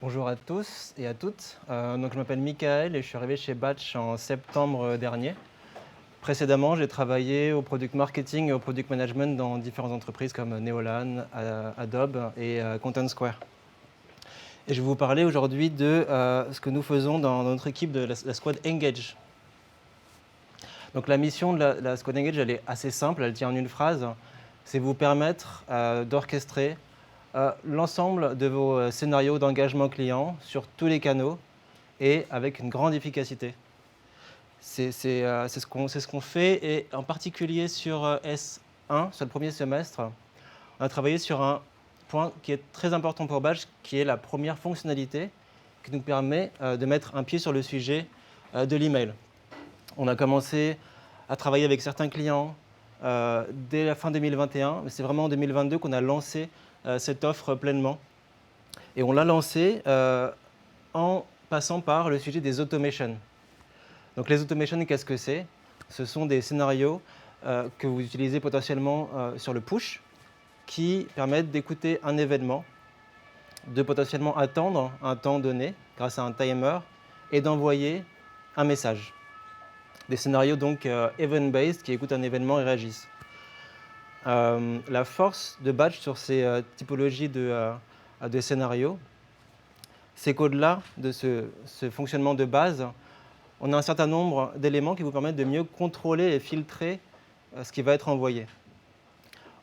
Bonjour à tous et à toutes. Je m'appelle Michael et je suis arrivé chez Batch en septembre dernier. Précédemment, j'ai travaillé au product marketing et au product management dans différentes entreprises comme Neolan, Adobe et Content Square. Et je vais vous parler aujourd'hui de ce que nous faisons dans notre équipe de la Squad Engage. Donc la mission de la Squad Engage, elle est assez simple, elle tient en une phrase. C'est vous permettre d'orchestrer l'ensemble de vos scénarios d'engagement client sur tous les canaux et avec une grande efficacité. C'est ce qu'on fait, et en particulier sur S1, sur le premier semestre, on a travaillé sur un point qui est très important pour Batch, qui est la première fonctionnalité qui nous permet de mettre un pied sur le sujet de l'email. On a commencé à travailler avec certains clients dès la fin 2021, mais c'est vraiment en 2022 qu'on a lancé cette offre pleinement. Et on l'a lancée en passant par le sujet des automations. Donc les automations, qu'est-ce que c'est? Ce sont des scénarios que vous utilisez potentiellement sur le push, qui permettent d'écouter un événement, de potentiellement attendre un temps donné grâce à un timer et d'envoyer un message. Des scénarios donc event-based qui écoutent un événement et réagissent. La force de Batch sur ces typologies de scénarios, c'est qu'au-delà de ce fonctionnement de base, on a un certain nombre d'éléments qui vous permettent de mieux contrôler et filtrer ce qui va être envoyé.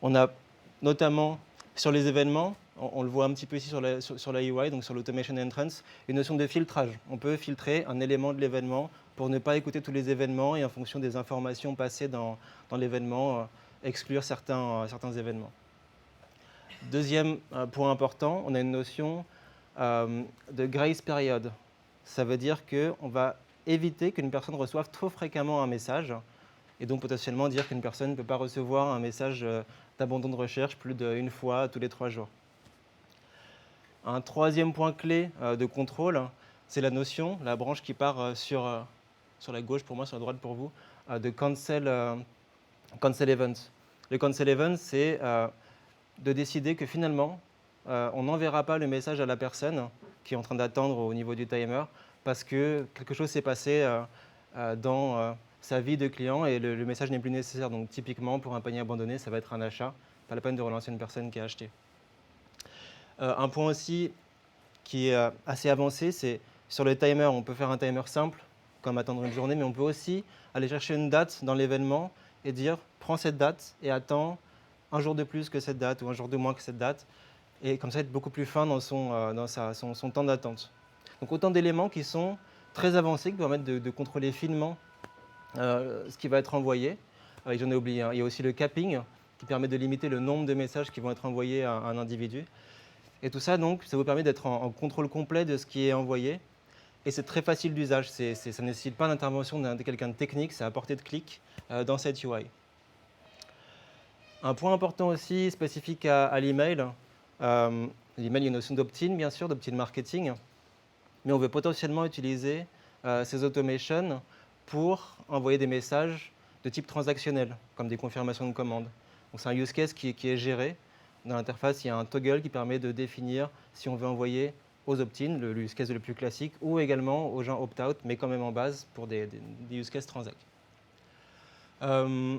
On a notamment sur les événements, on le voit un petit peu ici sur la UI, donc sur l'automation entrance, une notion de filtrage. On peut filtrer un élément de l'événement pour ne pas écouter tous les événements et en fonction des informations passées dans l'événement, exclure certains événements. Deuxième point important, on a une notion de grace period. Ça veut dire qu'on va éviter qu'une personne reçoive trop fréquemment un message et donc potentiellement dire qu'une personne ne peut pas recevoir un message d'abandon de recherche plus d'une fois tous les 3 jours. Un troisième point clé de contrôle, c'est la notion, la branche qui part sur la gauche pour moi, sur la droite pour vous, de cancel event. Le cancel event, c'est de décider que finalement, on n'enverra pas le message à la personne qui est en train d'attendre au niveau du timer parce que quelque chose s'est passé dans sa vie de client et le message n'est plus nécessaire. Donc typiquement, pour un panier abandonné, ça va être un achat. Pas la peine de relancer une personne qui a acheté. Un point aussi qui est assez avancé, c'est sur le timer. On peut faire un timer simple, comme attendre une journée, mais on peut aussi aller chercher une date dans l'événement et dire « prends cette date et attends un jour de plus que cette date ou un jour de moins que cette date ». Et comme ça, être beaucoup plus fin dans son temps d'attente. Donc autant d'éléments qui sont très avancés, qui permettent de contrôler finement ce qui va être envoyé. Et j'en ai oublié un. Il y a aussi le capping, qui permet de limiter le nombre de messages qui vont être envoyés à un individu. Et tout ça, donc, ça vous permet d'être en contrôle complet de ce qui est envoyé. Et c'est très facile d'usage. Ça ne nécessite pas l'intervention de quelqu'un de technique, c'est à portée de clic dans cette UI. Un point important aussi, spécifique à l'email. L'email, il y a une notion d'opt-in, bien sûr, d'opt-in marketing. Mais on veut potentiellement utiliser ces automations pour envoyer des messages de type transactionnel, comme des confirmations de commandes. Donc c'est un use case qui est géré. Dans l'interface, il y a un toggle qui permet de définir si on veut envoyer aux opt-in, le use case le plus classique, ou également aux gens opt-out, mais quand même en base pour des use cases transac. Un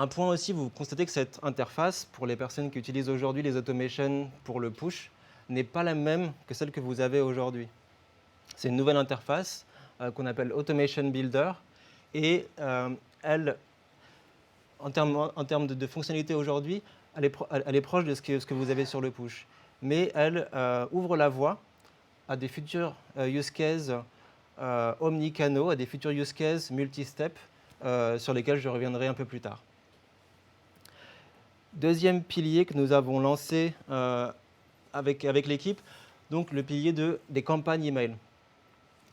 point aussi, vous constatez que cette interface, pour les personnes qui utilisent aujourd'hui les automations pour le push, n'est pas la même que celle que vous avez aujourd'hui. C'est une nouvelle interface qu'on appelle Automation Builder, et elle, en termes de fonctionnalité aujourd'hui, elle est proche de ce que vous avez sur le push. Mais elle ouvre la voie à des futurs use cases omnicanaux, à des futurs use cases multi-step sur lesquels je reviendrai un peu plus tard. Deuxième pilier que nous avons lancé avec l'équipe, donc le pilier des campagnes email.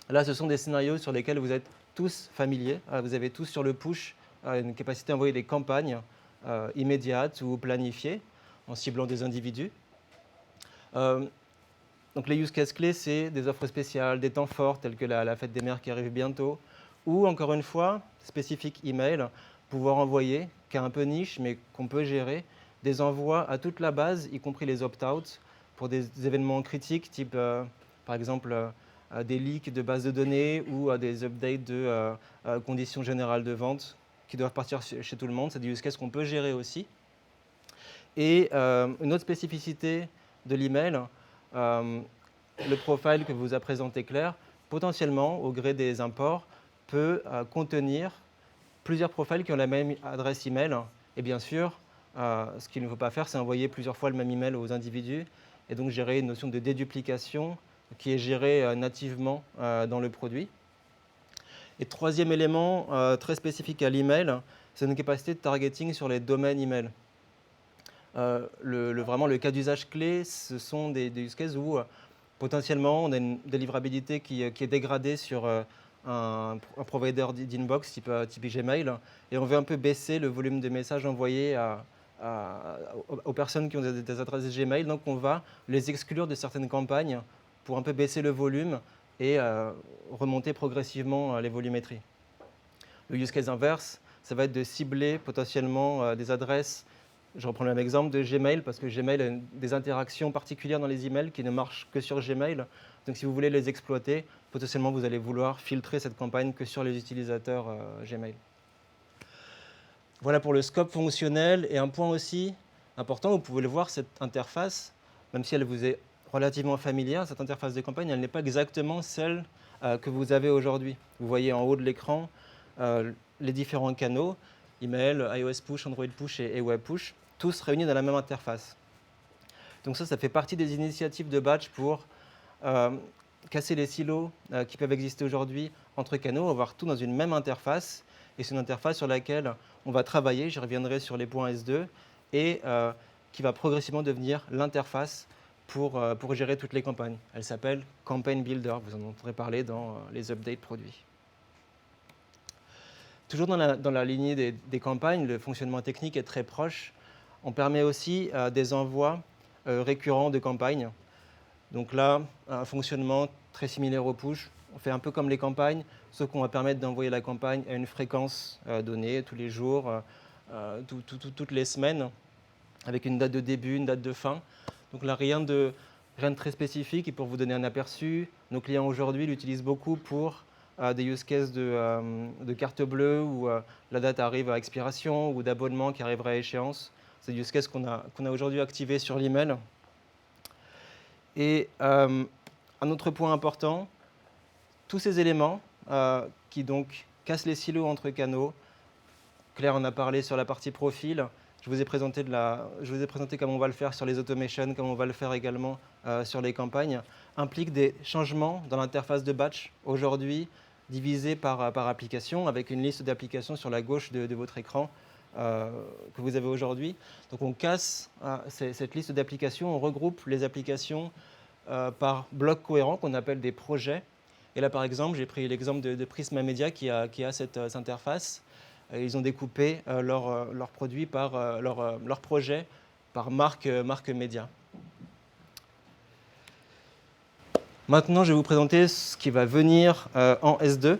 Là, ce sont des scénarios sur lesquels vous êtes tous familiers. Vous avez tous sur le push une capacité à envoyer des campagnes immédiates ou planifiées en ciblant des individus. Donc les use cases clés, c'est des offres spéciales, des temps forts tels que la fête des mères qui arrive bientôt, ou encore une fois, spécifique email, pouvoir envoyer, qui est un peu niche mais qu'on peut gérer, des envois à toute la base, y compris les opt-out, pour des événements critiques, type par exemple des leaks de bases de données ou des updates de conditions générales de vente qui doivent partir chez tout le monde. C'est des use cases qu'on peut gérer aussi. Et une autre spécificité de l'email, le profile que vous a présenté Claire, potentiellement, au gré des imports, peut contenir plusieurs profils qui ont la même adresse email. Et bien sûr, ce qu'il ne faut pas faire, c'est envoyer plusieurs fois le même email aux individus et donc gérer une notion de déduplication qui est gérée nativement dans le produit. Et troisième élément très spécifique à l'email, c'est une capacité de targeting sur les domaines email. Vraiment, le cas d'usage clé, ce sont des use cases où potentiellement on a une délivrabilité qui est dégradée sur un provider d'inbox type Gmail et on veut un peu baisser le volume de messages envoyés aux personnes qui ont des adresses Gmail. Donc on va les exclure de certaines campagnes pour un peu baisser le volume et remonter progressivement les volumétries. Le use case inverse, ça va être de cibler potentiellement des adresses. Je reprends le même exemple de Gmail parce que Gmail a des interactions particulières dans les emails qui ne marchent que sur Gmail. Donc si vous voulez les exploiter, potentiellement vous allez vouloir filtrer cette campagne que sur les utilisateurs Gmail. Voilà pour le scope fonctionnel. Et un point aussi important, vous pouvez le voir, cette interface, même si elle vous est relativement familière, cette interface de campagne, elle n'est pas exactement celle que vous avez aujourd'hui. Vous voyez en haut de l'écran les différents canaux, email, iOS Push, Android Push et Web Push, tous réunis dans la même interface. Donc ça fait partie des initiatives de Batch pour casser les silos qui peuvent exister aujourd'hui entre canaux, avoir tout dans une même interface. Et c'est une interface sur laquelle on va travailler, j'y reviendrai sur les points S2, et qui va progressivement devenir l'interface pour gérer toutes les campagnes. Elle s'appelle Campaign Builder, vous en entendrez parler dans les updates produits. Toujours dans la lignée des campagnes, le fonctionnement technique est très proche. On permet aussi des envois récurrents de campagnes. Donc là, un fonctionnement très similaire au push. On fait un peu comme les campagnes, sauf qu'on va permettre d'envoyer la campagne à une fréquence donnée, tous les jours, toutes les semaines, avec une date de début, une date de fin. Donc là, rien de très spécifique. Et pour vous donner un aperçu, nos clients aujourd'hui l'utilisent beaucoup pour des use cases de carte bleue où la date arrive à expiration ou d'abonnement qui arrivera à échéance. C'est des use cases qu'on a aujourd'hui activés sur l'email. Et un autre point important, tous ces éléments qui donc cassent les silos entre canaux, Claire en a parlé sur la partie profil, je vous ai présenté comment on va le faire sur les automations, comment on va le faire également sur les campagnes, impliquent des changements dans l'interface de Batch, aujourd'hui divisée par application, avec une liste d'applications sur la gauche de votre écran que vous avez aujourd'hui. Donc on casse cette liste d'applications, on regroupe les applications par blocs cohérents qu'on appelle des projets. Et là, par exemple, j'ai pris l'exemple de Prisma Media qui a cette interface. Ils ont découpé leurs produits par leur projet par marque média. Maintenant, je vais vous présenter ce qui va venir en S2.